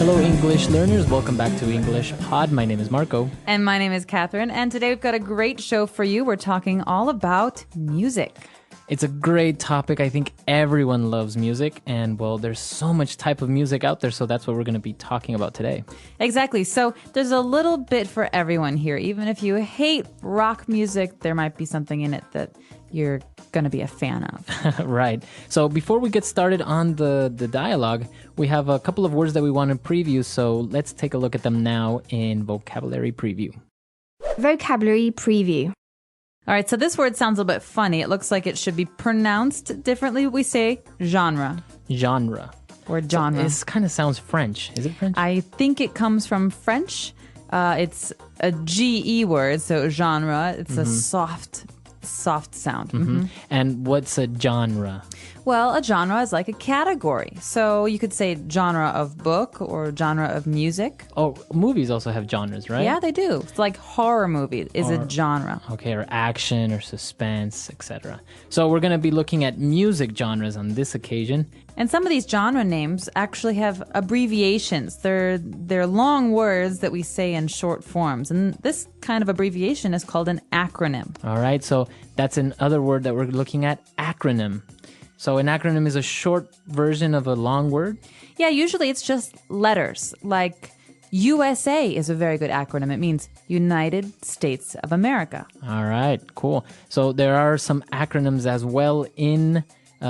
Hello, English learners. Welcome back to English Pod. My name is Marco. And my name is Catherine. And today we've got a great show for you. We're talking all about music. It's a great topic. I think everyone loves music. And, well, there's so much type of music out there. So that's what we're going to be talking about today. Exactly. So there's a little bit for everyone here. Even if you hate rock music, there might be something in it that you're going to be a fan of. Right. So before we get started on the dialogue, we have a couple of words that we want to preview. So let's take a look at them now in vocabulary preview. Vocabulary preview. All right, so this word sounds a little bit funny. It looks like it should be pronounced differently. We say genre. Genre. Or genre. So this kind of sounds French. Is it French? I think it comes from French. It's a GE word, so genre. It's a soft sound. Mm-hmm. And what's a genre? Well, a genre is like a category. So you could say genre of book or genre of music. Oh, movies also have genres, right? Yeah, they do. It's like horror movie is a genre. Okay, or action or suspense, etc. So we're going to be looking at music genres on this occasion. And some of these genre names actually have abbreviations. They're long words that we say in short forms. And this kind of abbreviation is called an acronym. All right, so that's another word that we're looking at, acronym. So an acronym is a short version of a long word? Yeah, usually it's just letters. Like USA is a very good acronym. It means United States of America. All right, cool. So there are some acronyms as well in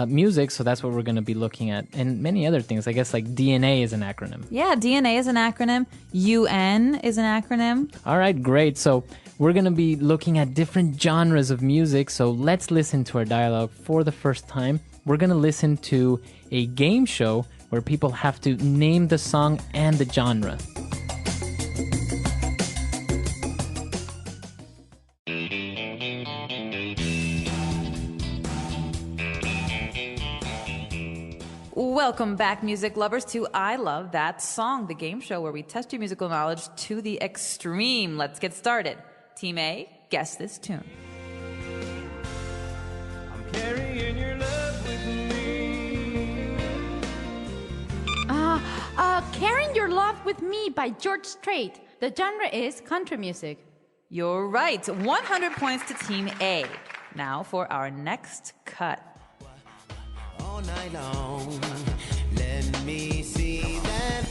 music, so that's what we're going to be looking at. And many other things, I guess, like DNA is an acronym. Yeah, DNA is an acronym. UN is an acronym. All right, great. So we're going to be looking at different genres of music. So let's listen to our dialogue for the first time. We're going to listen to a game show where people have to name the song and the genre. Welcome back, music lovers, to I Love That Song, the game show where we test your musical knowledge to the extreme. Let's get started. Team A, guess this tune. I'm carrying your love with me. Carrying Your Love with Me by George Strait. The genre is country music. You're right. 100 points to Team A. Now for our next cut. All night long, let me see that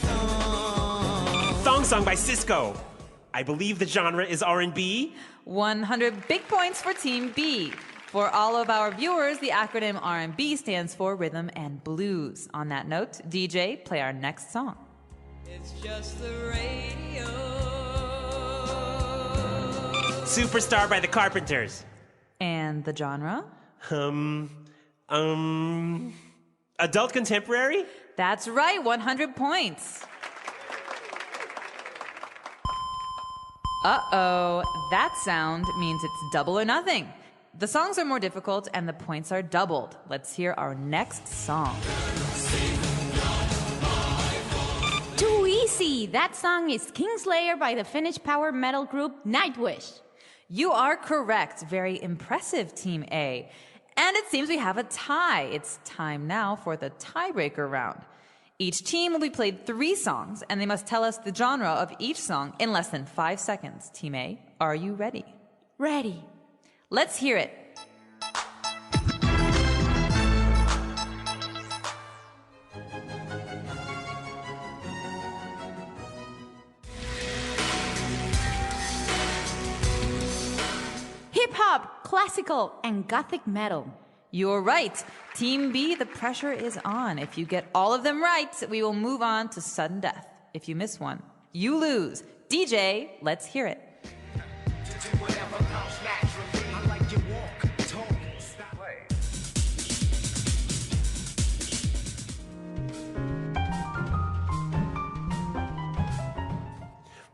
thong sung by Cisco. I believe the genre is R&B. 100 big points for Team B. For all of our viewers, the acronym R&B stands for Rhythm and Blues. On that note, DJ, play our next song. It's just the radio. Superstar by the Carpenters. And the genre? Adult contemporary? That's right, 100 points. Uh-oh, that sound means it's double or nothing. The songs are more difficult and the points are doubled. Let's hear our next song. Too easy. That song is Kingslayer by the Finnish power metal group Nightwish. You are correct. Very impressive, Team A. And it seems we have a tie. It's time now for the tiebreaker round. Each team will be played 3 songs, and they must tell us the genre of each song in less than 5 seconds. Team A, are you ready? Ready. Let's hear it. Hip-hop, classical, and gothic metal. You're right. Team B, the pressure is on. If you get all of them right, we will move on to sudden death. If you miss one, you lose. DJ, let's hear it.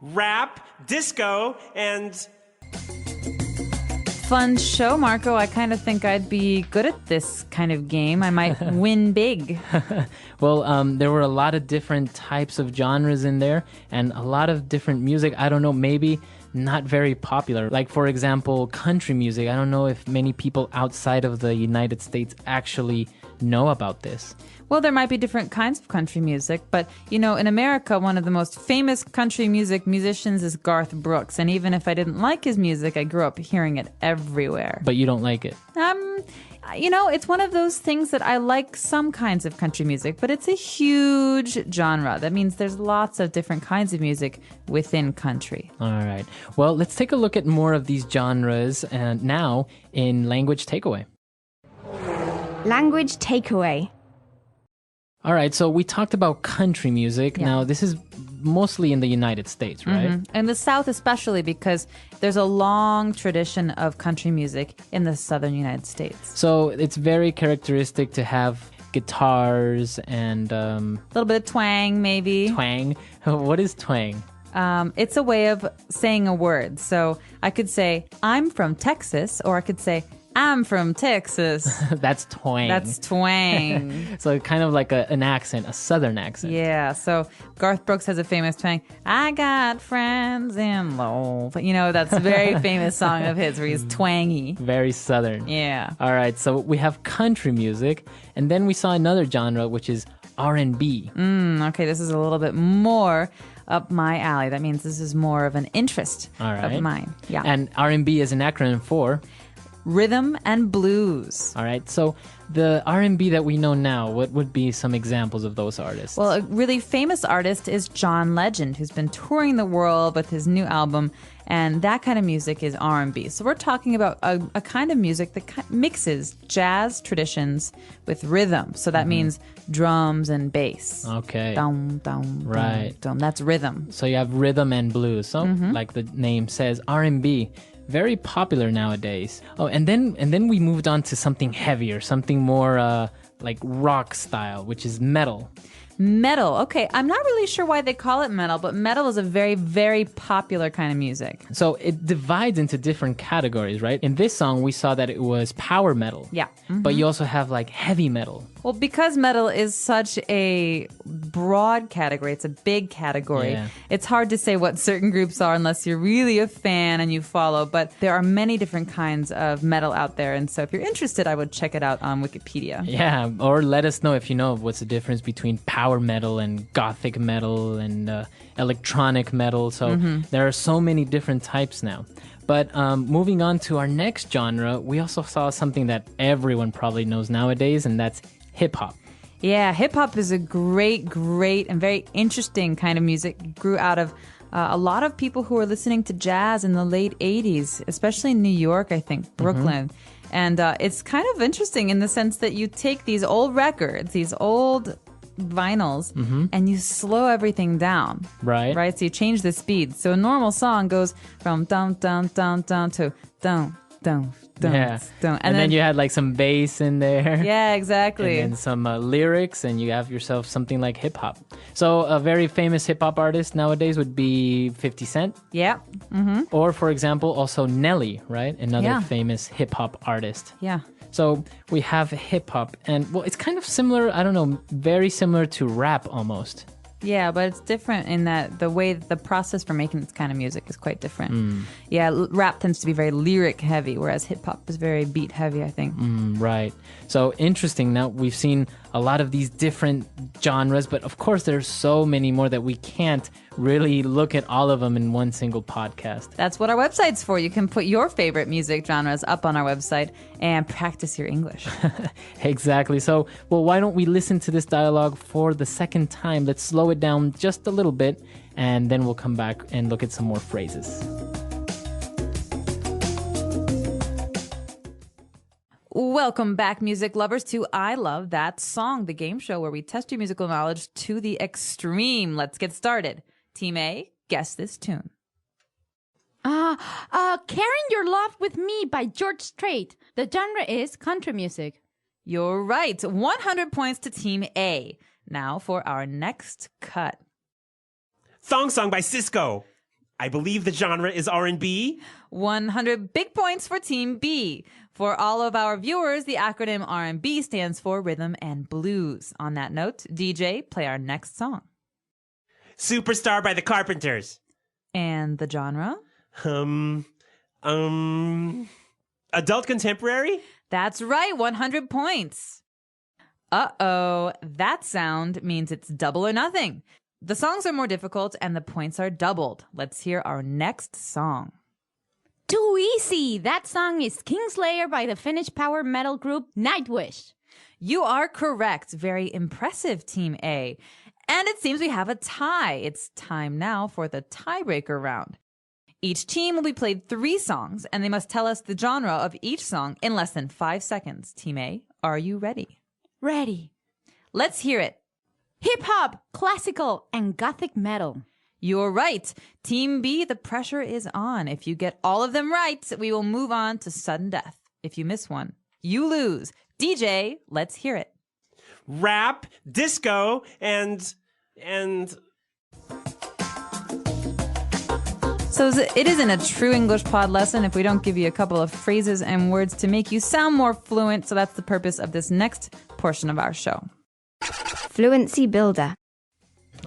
Rap, disco, and... Fun show, Marco. I kind of think I'd be good at this kind of game. I might win big. Well, there were a lot of different types of genres in there and a lot of different music. I don't know, maybe not very popular. Like, for example, country music. I don't know if many people outside of the United States actually know about this? Well, there might be different kinds of country music, but, in America, one of the most famous country musicians is Garth Brooks. And even if I didn't like his music, I grew up hearing it everywhere. But you don't like it? It's one of those things that I like some kinds of country music, but it's a huge genre. That means there's lots of different kinds of music within country. All right. Well, let's take a look at more of these genres and now in Language Takeaway. Language takeaway. All right, so we talked about country music. Yeah. Now, this is mostly in the United States, right? In the South especially, because there's a long tradition of country music in the southern United States. So it's very characteristic to have guitars and A little bit of twang, maybe. twang. What is twang? It's a way of saying a word. So I could say, I'm from Texas, or I could say, I'm from Texas. That's twang. That's twang. So kind of like an accent, a southern accent. Yeah, so Garth Brooks has a famous twang. I got friends in love. That's a very famous song of his where he's twangy. Very southern. Yeah. All right, so we have country music, and then we saw another genre, which is R&B. Okay, this is a little bit more up my alley. That means this is more of an interest All right. of mine. Yeah. And R&B is an acronym for... Rhythm and blues. All right, so the R&B that we know now, what would be some examples of those artists? Well, a really famous artist is John Legend, who's been touring the world with his new album, and that kind of music is R&B. So we're talking about a kind of music that mixes jazz traditions with rhythm. So that means drums and bass. Okay. Dum, dum, Right. dum, dum. That's rhythm. So you have rhythm and blues. So like the name says, R&B, very popular nowadays. Oh, and then we moved on to something heavier, something more like rock style, which is metal. Metal. Okay, I'm not really sure why they call it metal, but metal is a very, very popular kind of music. So it divides into different categories, right? In this song, we saw that it was power metal. Yeah. But you also have like heavy metal. Well, because metal is such a broad category, it's a big category, Yeah. it's hard to say what certain groups are unless you're really a fan and you follow. But there are many different kinds of metal out there. And so if you're interested, I would check it out on Wikipedia. Yeah, or let us know if you know what's the difference between power metal and gothic metal and electronic metal. So there are so many different types now. But moving on to our next genre, we also saw something that everyone probably knows nowadays, and that's hip-hop. Yeah, hip hop is a great, great, and very interesting kind of music. It grew out of a lot of people who were listening to jazz in the late 80s, especially in New York, I think, Brooklyn. And it's kind of interesting in the sense that you take these old records, these old vinyls, and you slow everything down. Right. Right? So you change the speed. So a normal song goes from down, down, down, down to down, down, down, Yeah. down. And then you had like some bass in there. Yeah, exactly. And then some lyrics, and you have yourself something like hip-hop. So a very famous hip-hop artist nowadays would be 50 Cent. Yeah. Or, for example, also Nelly, right? Another Yeah. famous hip-hop artist. Yeah. So we have hip-hop, and, well, it's kind of similar, I don't know, very similar to rap almost. Yeah, but it's different in that the way the process for making this kind of music is quite different. Yeah, rap tends to be very lyric heavy, whereas hip hop is very beat heavy, I think. Right. So interesting. Now we've seen a lot of these different genres, but of course there's so many more that we can't really look at all of them in one single podcast. That's what our website's for. You can put your favorite music genres up on our website and practice your English. Exactly. So, well, why don't we listen to this dialogue for the second time? Let's slow it down just a little bit, and then we'll come back and look at some more phrases. Welcome back, music lovers, to I Love That Song, the game show where we test your musical knowledge to the extreme. Let's get started. Team A, guess this tune. Carrying Your Love with Me by George Strait. The genre is country music. You're right. 100 points to Team A. Now for our next cut. Thong Song by Cisco. I believe the genre is R&B. 100 big points for Team B. For all of our viewers, the acronym R&B stands for Rhythm and Blues. On that note, DJ, play our next song. Superstar by the Carpenters. And the genre? Adult contemporary? That's right, 100 points. Uh-oh, that sound means it's double or nothing. The songs are more difficult and the points are doubled. Let's hear our next song. Too easy. That song is Kingslayer by the Finnish power metal group Nightwish. You are correct. Very impressive, Team A. And it seems we have a tie. It's time now for the tiebreaker round. Each team will be played 3 songs, and they must tell us the genre of each song in less than 5 seconds. Team A, are you ready? Ready. Let's hear it. Hip-hop, classical, and gothic metal. You're right. Team B, the pressure is on. If you get all of them right, we will move on to sudden death. If you miss one, you lose. DJ, let's hear it. Rap, disco, and... So it isn't a true English pod lesson if we don't give you a couple of phrases and words to make you sound more fluent. So that's the purpose of this next portion of our show. Fluency Builder.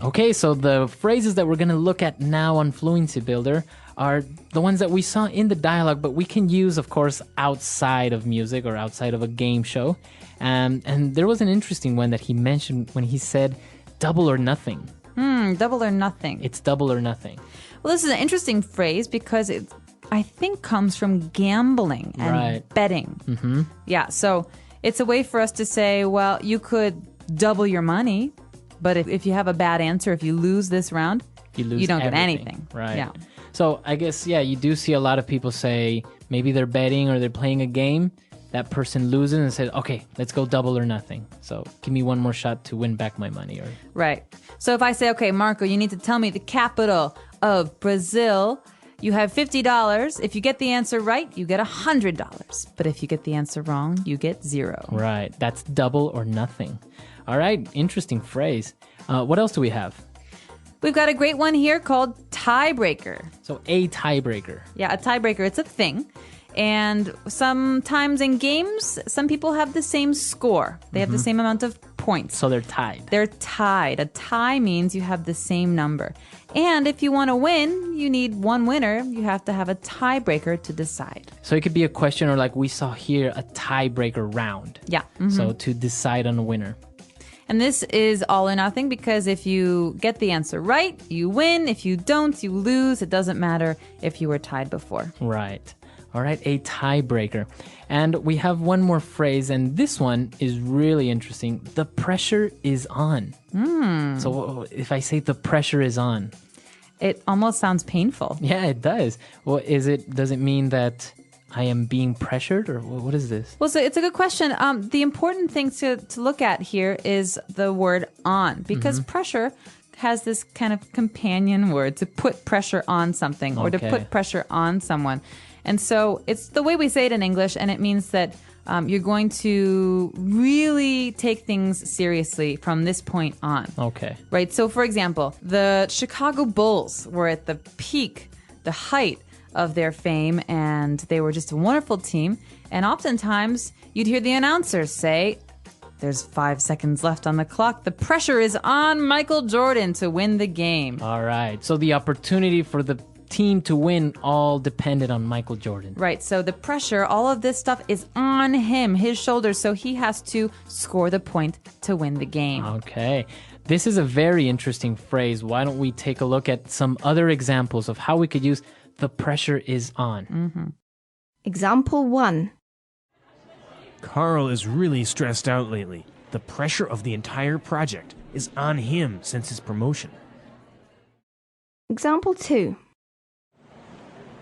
Okay, so the phrases that we're going to look at now on Fluency Builder are the ones that we saw in the dialogue, but we can use, of course, outside of music or outside of a game show. And there was an interesting one that he mentioned when he said double or nothing. Double or nothing. It's double or nothing. Well, this is an interesting phrase because it, I think, comes from gambling and betting. Mm-hmm. Yeah, so it's a way for us to say, well, you could double your money, but if you have a bad answer, if you lose this round, you don't get anything. Right. Yeah. So I guess, yeah, you do see a lot of people say maybe they're betting or they're playing a game. That person loses and says, okay, let's go double or nothing. So give me one more shot to win back my money. Right. So if I say, okay, Marco, you need to tell me the capital of Brazil, you have $50. If you get the answer right, you get $100. But if you get the answer wrong, you get 0. Right. That's double or nothing. All right. Interesting phrase. What else do we have? We've got a great one here called tiebreaker. So a tiebreaker. Yeah, a tiebreaker. It's a thing. And sometimes in games, some people have the same score. They have the same amount of points. So they're tied. They're tied. A tie means you have the same number. And if you want to win, you need one winner. You have to have a tiebreaker to decide. So it could be a question, or like we saw here, a tiebreaker round. Yeah. So to decide on a winner. And this is all or nothing because if you get the answer right, you win. If you don't, you lose. It doesn't matter if you were tied before. Right. All right, a tiebreaker. And we have one more phrase, and this one is really interesting. The pressure is on. So if I say the pressure is on, it almost sounds painful. Yeah, it does. Well, does it mean that I am being pressured, or what is this? Well, so it's a good question. The important thing to look at here is the word on, because pressure has this kind of companion word to put pressure on something or to put pressure on someone. And so it's the way we say it in English, and it means that you're going to really take things seriously from this point on. Okay. Right? So, for example, the Chicago Bulls were at the peak, the height of their fame, and they were just a wonderful team. And oftentimes, you'd hear the announcers say, there's 5 seconds left on the clock. The pressure is on Michael Jordan to win the game. All right. So the opportunity for the team to win all depended on Michael Jordan. Right. So the pressure, all of this stuff is on him, his shoulders. So he has to score the point to win the game. Okay. This is a very interesting phrase. Why don't we take a look at some other examples of how we could use the pressure is on? Example 1. Carl is really stressed out lately. The pressure of the entire project is on him since his promotion. Example 2.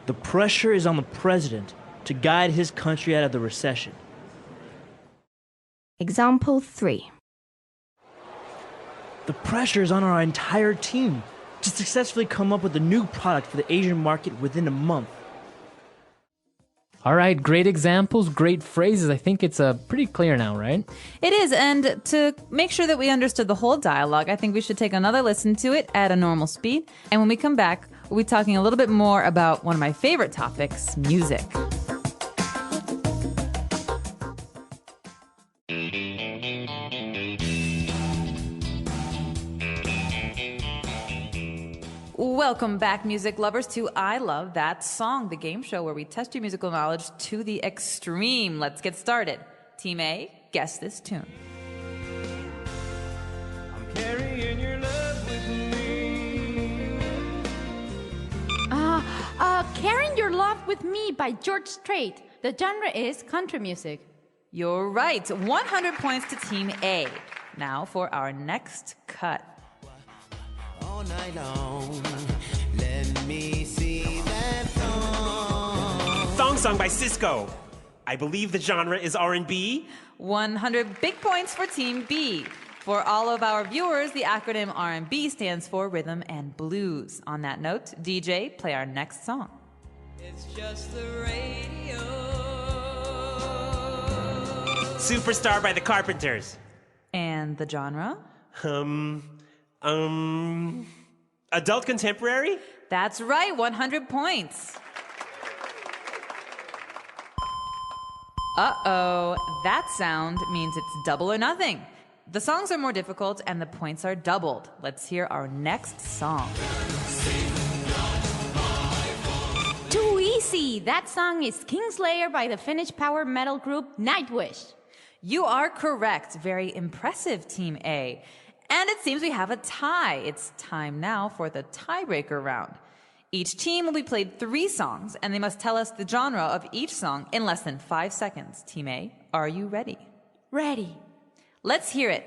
The pressure is on the president to guide his country out of the recession. Example 3. The pressure is on our entire team to successfully come up with a new product for the Asian market within a month. All right, great examples, great phrases. I think it's pretty clear now, right? It is, and to make sure that we understood the whole dialogue, I think we should take another listen to it at a normal speed. And when we come back, we'll be talking a little bit more about one of my favorite topics, music. Welcome back, music lovers, to I Love That Song, the game show where we test your musical knowledge to the extreme. Let's get started. Team A, guess this tune. Me by George Strait. The genre is country music. You're right. 100 points to Team A. Now for our next cut. All night long, let me see that thong. Thong song by Cisco. I believe the genre is R&B. 100 big points for Team B. For all of our viewers, the acronym R&B stands for Rhythm and Blues. On that note, DJ, play our next song. It's just the radio. Superstar by the Carpenters. And the genre? Adult contemporary? That's right, 100 points. Uh-oh, that sound means it's double or nothing. The songs are more difficult and the points are doubled. Let's hear our next song. Too easy. That song is Kingslayer by the Finnish power metal group Nightwish. You are correct. Very impressive, Team A. And it seems we have a tie. It's time now for the tiebreaker round. Each team will be played 3 songs, and they must tell us the genre of each song in less than 5 seconds. Team A, are you ready? Ready. Let's hear it.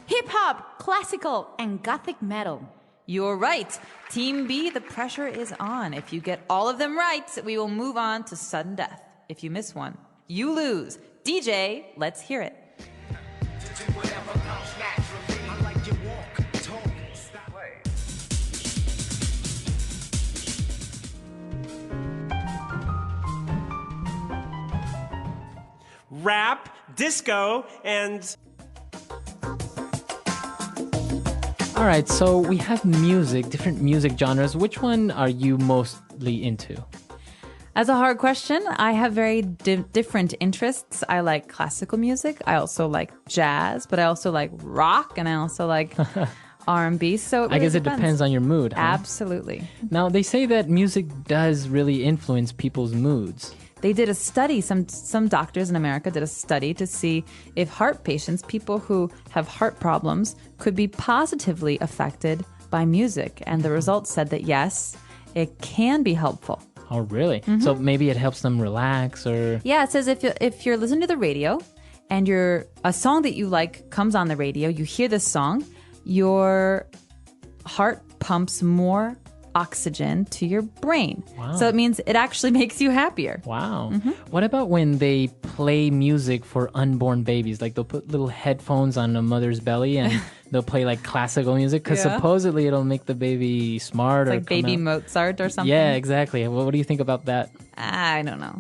Hip-hop, classical, and gothic metal. You're right. Team B, the pressure is on. If you get all of them right, we will move on to sudden death. If you miss one, you lose. DJ, let's hear it. Rap, disco, and... All right, so we have music, different music genres. Which one are you mostly into? As a hard question, I have very different interests. I like classical music. I also like jazz, but I also like rock, and I also like R&B. So it really I guess it depends on your mood, huh? Absolutely. Now, they say that music does really influence people's moods. They did a study, some doctors in America did a study to see if heart patients, people who have heart problems, could be positively affected by music. And the results said that yes, it can be helpful. Oh, really? Mm-hmm. So maybe it helps them relax or... Yeah, it says if you're listening to the radio and a song that you like comes on the radio, you hear this song, your heart pumps more oxygen to your brain. Wow. So it means it actually makes you happier. Wow. Mm-hmm. What about when they play music for unborn babies? Like they'll put little headphones on a mother's belly and they'll play like classical music because supposedly it'll make the baby smart. It's or like baby out. Mozart or something. Yeah, exactly. What do you think about that? I don't know.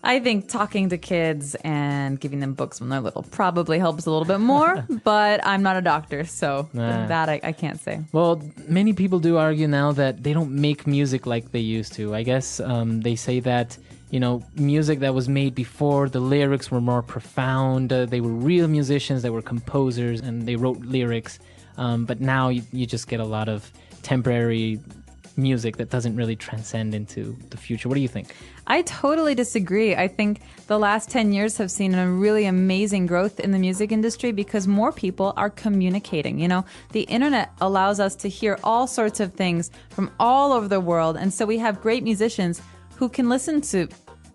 I think talking to kids and giving them books when they're little probably helps a little bit more, but I'm not a doctor, so that I can't say. Well, many people do argue now that they don't make music like they used to. I guess they say that, music that was made before, the lyrics were more profound. They were real musicians, they were composers, and they wrote lyrics. But now you just get a lot of temporary music that doesn't really transcend into the future. What do you think? I totally disagree. I think the last 10 years have seen a really amazing growth in the music industry because more people are communicating. The internet allows us to hear all sorts of things from all over the world. And so we have great musicians who can listen to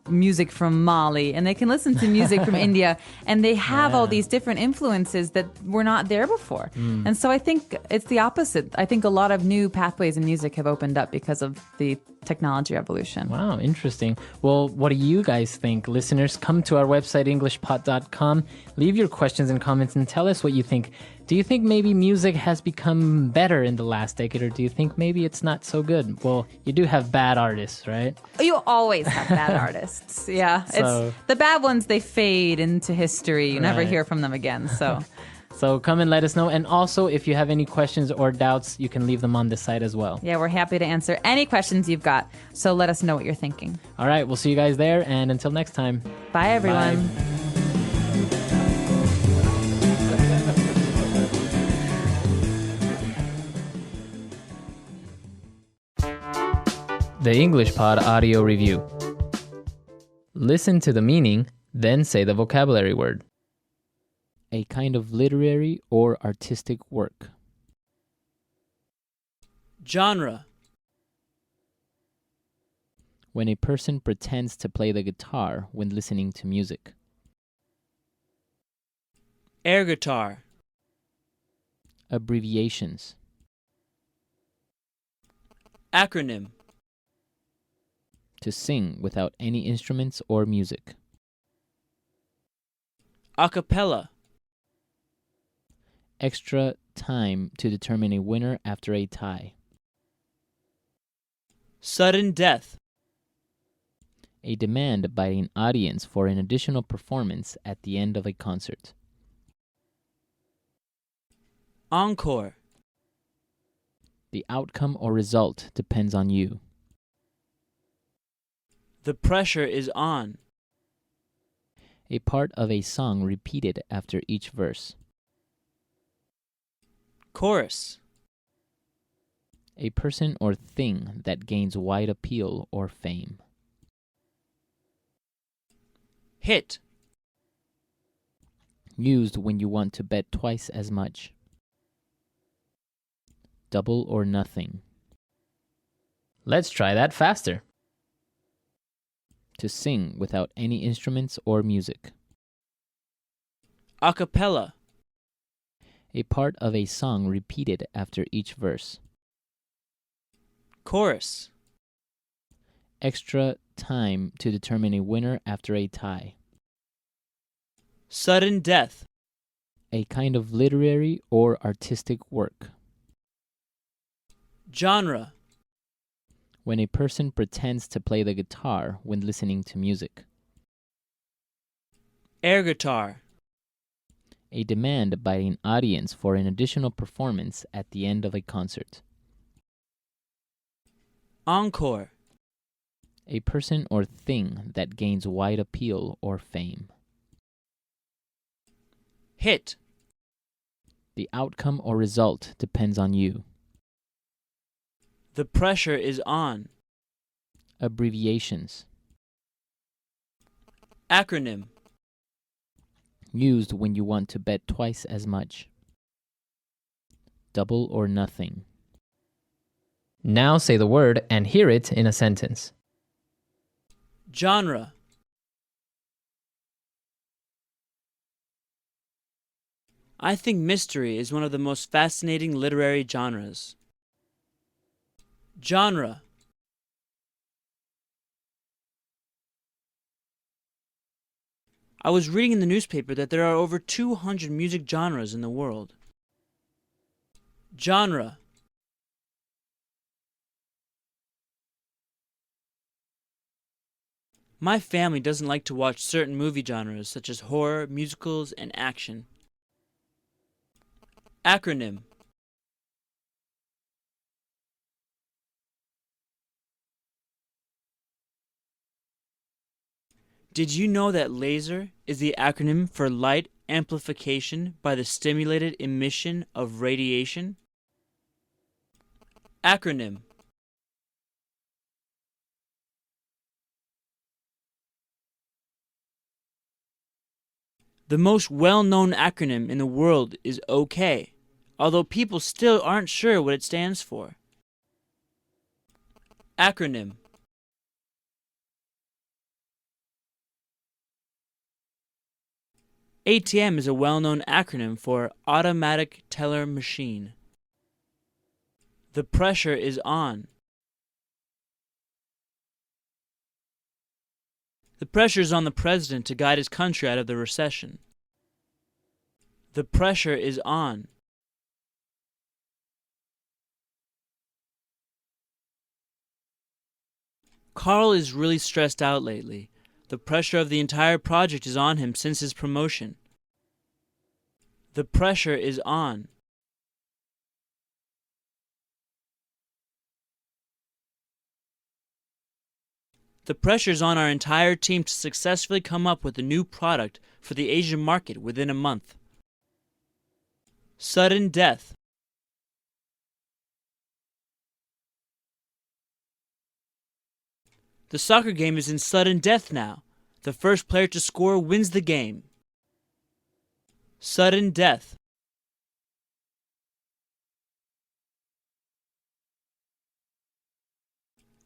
music from Mali and they can listen to music from India, and they have all these different influences that were not there before. And so I think it's the opposite. I think a lot of new pathways in music have opened up because of the technology revolution. Wow, interesting. Well, what do you guys think? Listeners, come to our website, EnglishPod.com. Leave your questions and comments and tell us what you think. Do you think maybe music has become better in the last decade, or do you think maybe it's not so good? Well, you do have bad artists, right? You always have bad artists. Yeah. It's the bad ones, they fade into history. You never hear from them again. So come and let us know. And also, if you have any questions or doubts, you can leave them on the site as well. Yeah, we're happy to answer any questions you've got. So let us know what you're thinking. All right, we'll see you guys there. And until next time. Bye, everyone. Bye. The English Pod Audio Review. Listen to the meaning, then say the vocabulary word. A kind of literary or artistic work. Genre. When a person pretends to play the guitar when listening to music. Air guitar. Abbreviations. Acronym. To sing without any instruments or music. A cappella. Extra time to determine a winner after a tie. Sudden death. A demand by an audience for an additional performance at the end of a concert. Encore. The outcome or result depends on you. The pressure is on. A part of a song repeated after each verse. Chorus. A person or thing that gains wide appeal or fame. Hit. Used when you want to bet twice as much. Double or nothing. Let's try that faster. To sing without any instruments or music. A cappella. A part of a song repeated after each verse. Chorus. Extra time to determine a winner after a tie. Sudden death. A kind of literary or artistic work. Genre. When a person pretends to play the guitar when listening to music. Air guitar. A demand by an audience for an additional performance at the end of a concert. Encore. A person or thing that gains wide appeal or fame. Hit. The outcome or result depends on you. The pressure is on. Abbreviations. Acronym. Used when you want to bet twice as much. Double or nothing. Now say the word and hear it in a sentence. Genre. I think mystery is one of the most fascinating literary genres. Genre. I was reading in the newspaper that there are over 200 music genres in the world. Genre. My family doesn't like to watch certain movie genres such as horror, musicals, and action. Acronym. Did you know that LASER is the acronym for light amplification by the stimulated emission of radiation? Acronym. The most well-known acronym in the world is OK, although people still aren't sure what it stands for. Acronym. ATM is a well-known acronym for Automatic Teller Machine. The pressure is on. The pressure is on the president to guide his country out of the recession. The pressure is on. Carl is really stressed out lately. The pressure of the entire project is on him since his promotion. The pressure is on. The pressure is on our entire team to successfully come up with a new product for the Asian market within a month. Sudden death. The soccer game is in sudden death now. The first player to score wins the game. Sudden death.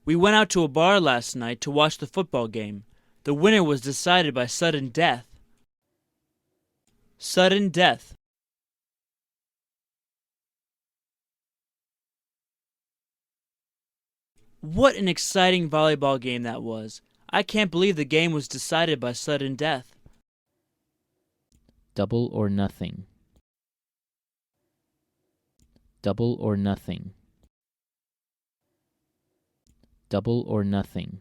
We went out to a bar last night to watch the football game. The winner was decided by sudden death. Sudden death. What an exciting volleyball game that was. I can't believe the game was decided by sudden death. Double or nothing. Double or nothing. Double or nothing.